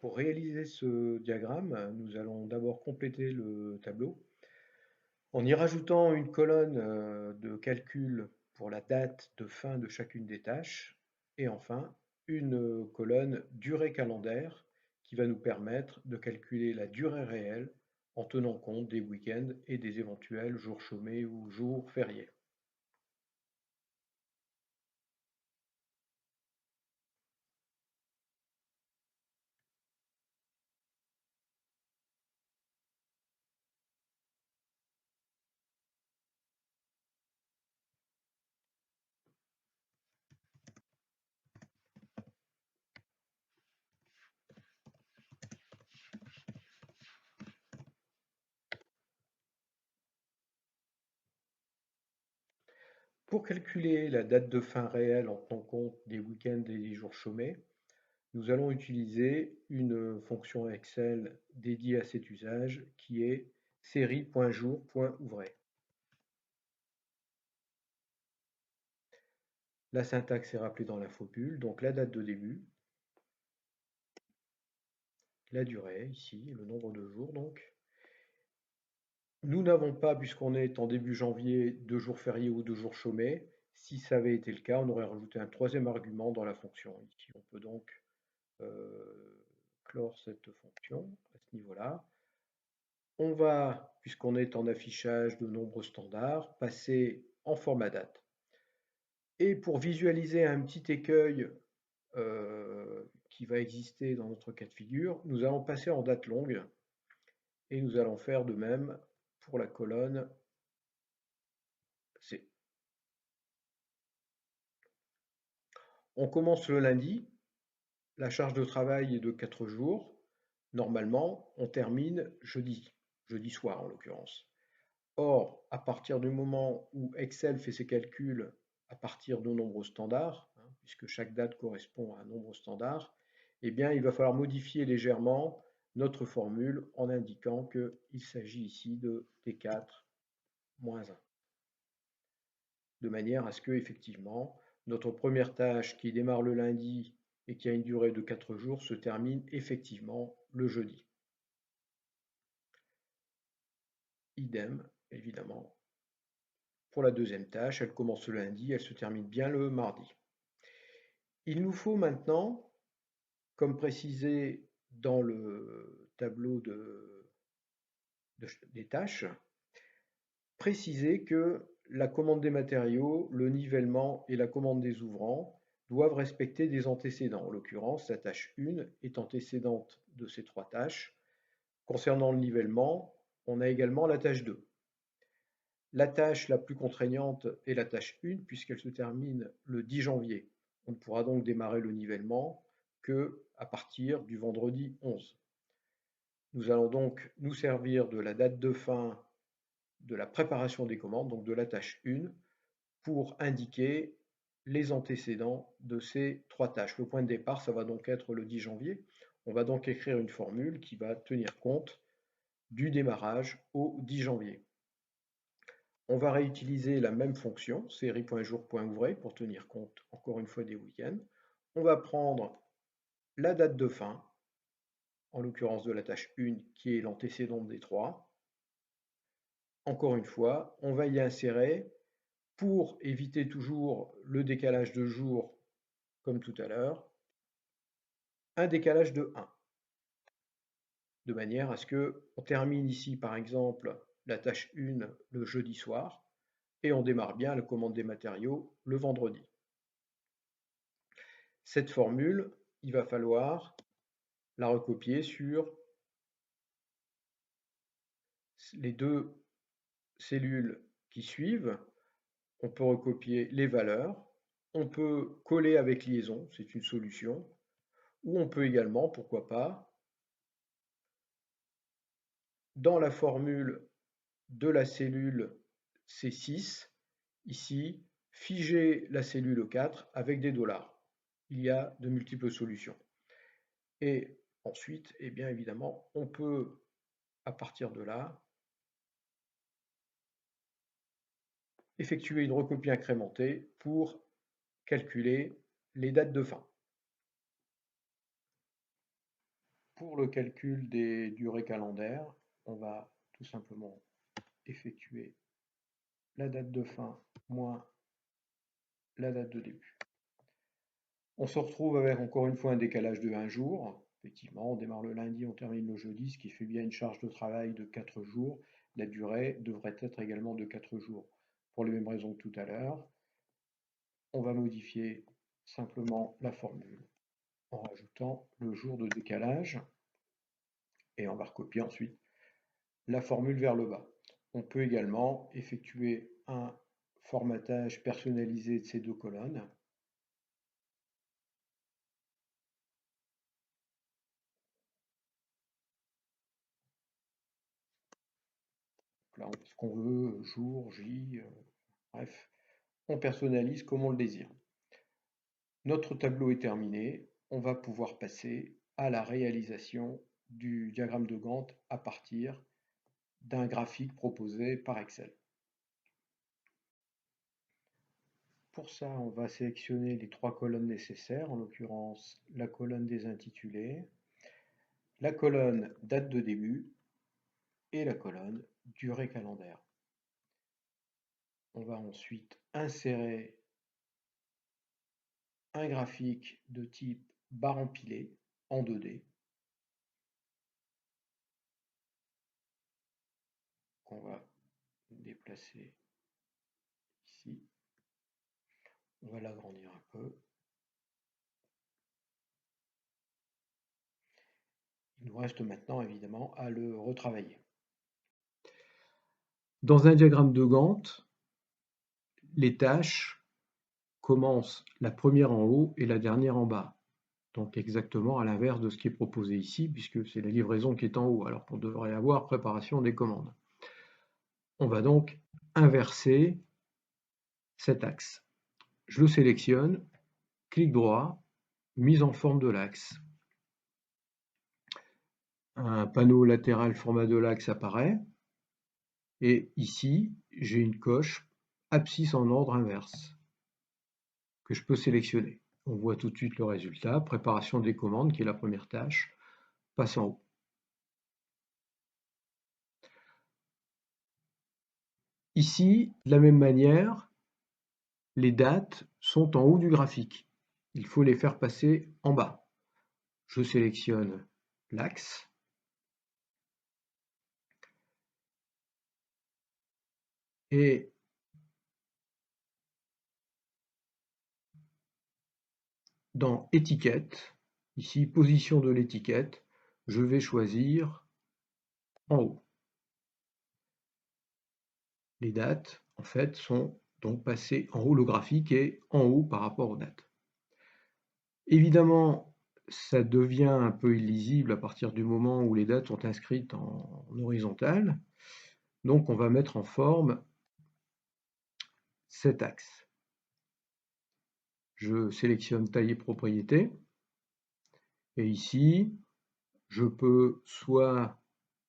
Pour réaliser ce diagramme, nous allons d'abord compléter le tableau en y rajoutant une colonne de calcul pour la date de fin de chacune des tâches et enfin une colonne durée calendaire qui va nous permettre de calculer la durée réelle en tenant compte des week-ends et des éventuels jours chômés ou jours fériés. Pour calculer la date de fin réelle en tenant compte des week-ends et des jours chômés, nous allons utiliser une fonction Excel dédiée à cet usage qui est série.jour.ouvrez. La syntaxe est rappelée dans l'infobulle, donc la date de début, la durée ici, le nombre de jours donc. Nous n'avons pas, puisqu'on est en début janvier, de jours fériés ou de jours chômés. Si ça avait été le cas, on aurait rajouté un troisième argument dans la fonction. Ici, on peut donc clore cette fonction à ce niveau-là. On va, puisqu'on est en affichage de nombres standards, passer en format date. Et pour visualiser un petit écueil qui va exister dans notre cas de figure, nous allons passer en date longue et nous allons faire de même pour la colonne C. On commence le lundi, la charge de travail est de 4 jours. Normalement, on termine jeudi, jeudi soir en l'occurrence. Or, à partir du moment où Excel fait ses calculs à partir de nombres standards, puisque chaque date correspond à un nombre standard, eh bien, il va falloir modifier légèrement notre formule en indiquant qu'il s'agit ici de T4-1, de manière à ce que, effectivement, notre première tâche qui démarre le lundi et qui a une durée de 4 jours se termine effectivement le jeudi. Idem, évidemment, pour la deuxième tâche, elle commence le lundi, elle se termine bien le mardi. Il nous faut maintenant, comme précisé dans le tableau des tâches, préciser que la commande des matériaux, le nivellement et la commande des ouvrants doivent respecter des antécédents. En l'occurrence, la tâche 1 est antécédente de ces trois tâches. Concernant le nivellement, on a également la tâche 2. La tâche la plus contraignante est la tâche 1 puisqu'elle se termine le 10 janvier. On ne pourra donc démarrer le nivellement que à partir du vendredi 11. Nous allons donc nous servir de la date de fin de la préparation des commandes, donc de la tâche 1, pour indiquer les antécédents de ces trois tâches. Le point de départ, ça va donc être le 10 janvier. On va donc écrire une formule qui va tenir compte du démarrage au 10 janvier. On va réutiliser la même fonction, série.jour.ouvrez, pour tenir compte encore une fois des week-ends. On va prendre la date de fin, en l'occurrence de la tâche 1, qui est l'antécédente des trois. Encore une fois, on va y insérer, pour éviter toujours le décalage de jour, comme tout à l'heure, un décalage de 1. De manière à ce qu'on termine ici, par exemple, la tâche 1 le jeudi soir, et on démarre bien la commande des matériaux le vendredi. Cette formule, il va falloir la recopier sur les deux cellules qui suivent. On peut recopier les valeurs, on peut coller avec liaison, c'est une solution, ou on peut également, pourquoi pas, dans la formule de la cellule C6, ici, figer la cellule 4 avec des dollars. Il y a de multiples solutions. Et ensuite, eh bien évidemment, on peut, à partir de là, effectuer une recopie incrémentée pour calculer les dates de fin. Pour le calcul des durées calendaires, on va tout simplement effectuer la date de fin moins la date de début. On se retrouve avec encore une fois un décalage de 1 jour. Effectivement, on démarre le lundi, on termine le jeudi, ce qui fait bien une charge de travail de 4 jours. La durée devrait être également de 4 jours. Pour les mêmes raisons que tout à l'heure, on va modifier simplement la formule en rajoutant le jour de décalage et on va recopier ensuite la formule vers le bas. On peut également effectuer un formatage personnalisé de ces deux colonnes. Là, on met ce qu'on veut, jour, J, bref, on personnalise comme on le désire. Notre tableau est terminé, on va pouvoir passer à la réalisation du diagramme de Gantt à partir d'un graphique proposé par Excel. Pour ça, on va sélectionner les 3 colonnes nécessaires, en l'occurrence la colonne des intitulés, la colonne date de début et la colonne durée calendaire. On va ensuite insérer un graphique de type barre empilée en 2D qu'on va déplacer ici. On va l'agrandir un peu. Il nous reste maintenant évidemment à le retravailler. Dans un diagramme de Gantt, les tâches commencent la première en haut et la dernière en bas. Donc exactement à l'inverse de ce qui est proposé ici, puisque c'est la livraison qui est en haut, alors qu'on devrait avoir préparation des commandes. On va donc inverser cet axe. Je le sélectionne, clic droit, mise en forme de l'axe. Un panneau latéral format de l'axe apparaît, et ici, j'ai une coche abscisse en ordre inverse que je peux sélectionner. On voit tout de suite le résultat, préparation des commandes, qui est la première tâche, passe en haut. Ici, de la même manière, les dates sont en haut du graphique. Il faut les faire passer en bas. Je sélectionne l'axe. Et dans étiquette, ici position de l'étiquette, je vais choisir en haut. Les dates, en fait, sont donc passées en haut, le graphique est en haut par rapport aux dates. Évidemment, ça devient un peu illisible à partir du moment où les dates sont inscrites en horizontal. Donc on va mettre en forme cet axe. Je sélectionne taille et propriété. Et ici, je peux soit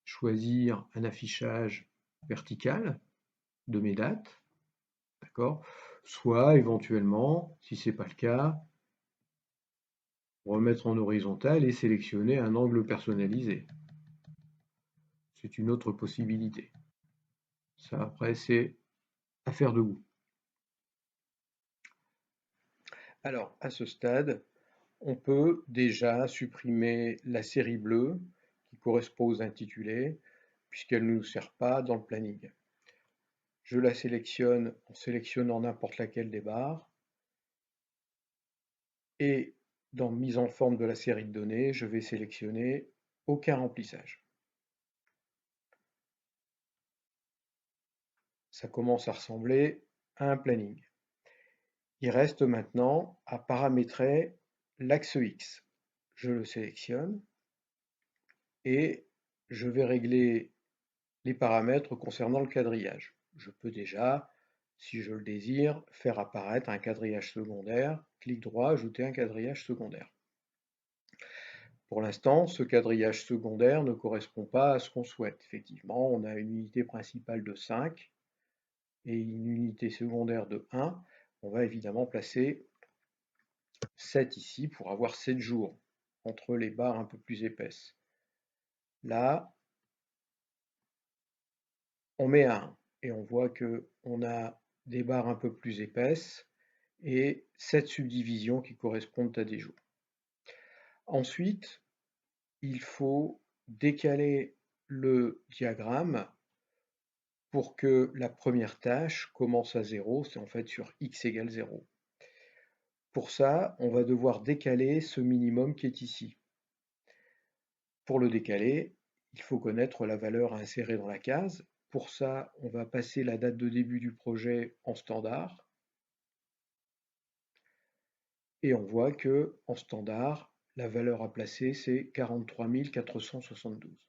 choisir un affichage vertical de mes dates, d'accord, soit éventuellement, si ce n'est pas le cas, remettre en horizontal et sélectionner un angle personnalisé. C'est une autre possibilité. Ça, après, c'est affaire de goût. Alors, à ce stade, on peut déjà supprimer la série bleue qui correspond aux intitulés, puisqu'elle ne nous sert pas dans le planning. Je la sélectionne en sélectionnant n'importe laquelle des barres. Et dans mise en forme de la série de données, je vais sélectionner aucun remplissage. Ça commence à ressembler à un planning. Il reste maintenant à paramétrer l'axe X. Je le sélectionne et je vais régler les paramètres concernant le quadrillage. Je peux déjà, si je le désire, faire apparaître un quadrillage secondaire. Clic droit, ajouter un quadrillage secondaire. Pour l'instant, ce quadrillage secondaire ne correspond pas à ce qu'on souhaite. Effectivement, on a une unité principale de 5 et une unité secondaire de 1. On va évidemment placer 7 ici pour avoir 7 jours entre les barres un peu plus épaisses. Là, on met un 1 et on voit que on a des barres un peu plus épaisses et 7 subdivisions qui correspondent à des jours. Ensuite, il faut décaler le diagramme pour que la première tâche commence à 0, c'est en fait sur x égale 0. Pour ça, on va devoir décaler ce minimum qui est ici. Pour le décaler, il faut connaître la valeur à insérer dans la case. Pour ça, on va passer la date de début du projet en standard. Et on voit que en standard, la valeur à placer, c'est 43 472.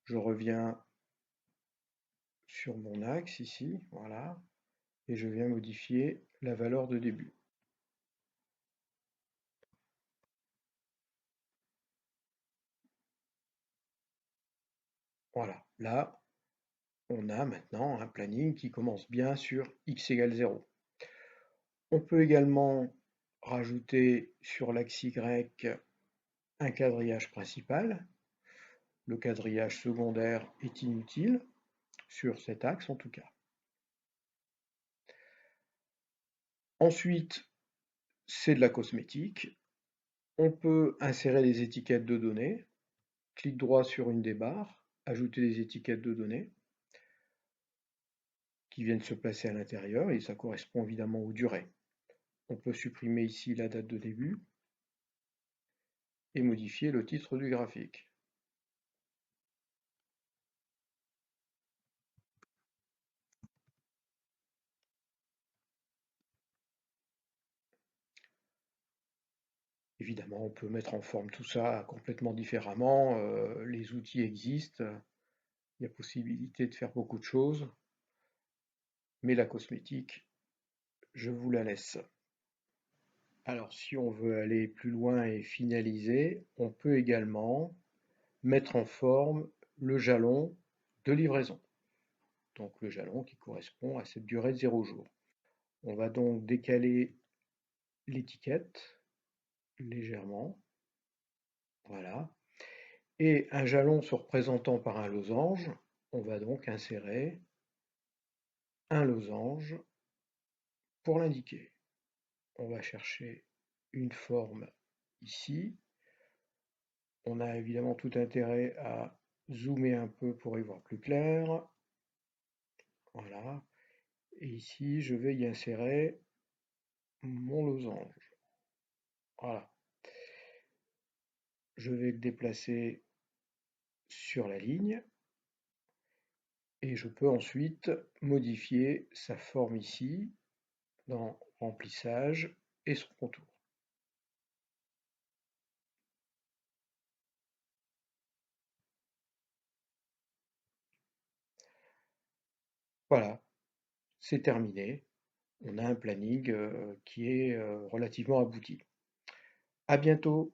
Je reviens sur mon axe ici, voilà, et je viens modifier la valeur de début. Voilà, là, on a maintenant un planning qui commence bien sur x égale 0. On peut également rajouter sur l'axe Y un quadrillage principal. Le quadrillage secondaire est inutile, sur cet axe en tout cas. Ensuite, c'est de la cosmétique. On peut insérer des étiquettes de données. Clic droit sur une des barres, ajouter des étiquettes de données qui viennent se placer à l'intérieur et ça correspond évidemment aux durées. On peut supprimer ici la date de début et modifier le titre du graphique. Évidemment, on peut mettre en forme tout ça complètement différemment. Les outils existent, il y a possibilité de faire beaucoup de choses, mais la cosmétique, je vous la laisse. Alors, si on veut aller plus loin et finaliser, on peut également mettre en forme le jalon de livraison. Donc le jalon qui correspond à cette durée de 0 jours. On va donc décaler l'étiquette légèrement. Voilà. Et un jalon se représentant par un losange, on va donc insérer un losange pour l'indiquer. On va chercher une forme ici. On a évidemment tout intérêt à zoomer un peu pour y voir plus clair. Voilà. Et ici, je vais y insérer mon losange. Voilà. Je vais le déplacer sur la ligne et je peux ensuite modifier sa forme ici dans remplissage et son contour. Voilà, c'est terminé. On a un planning qui est relativement abouti. À bientôt!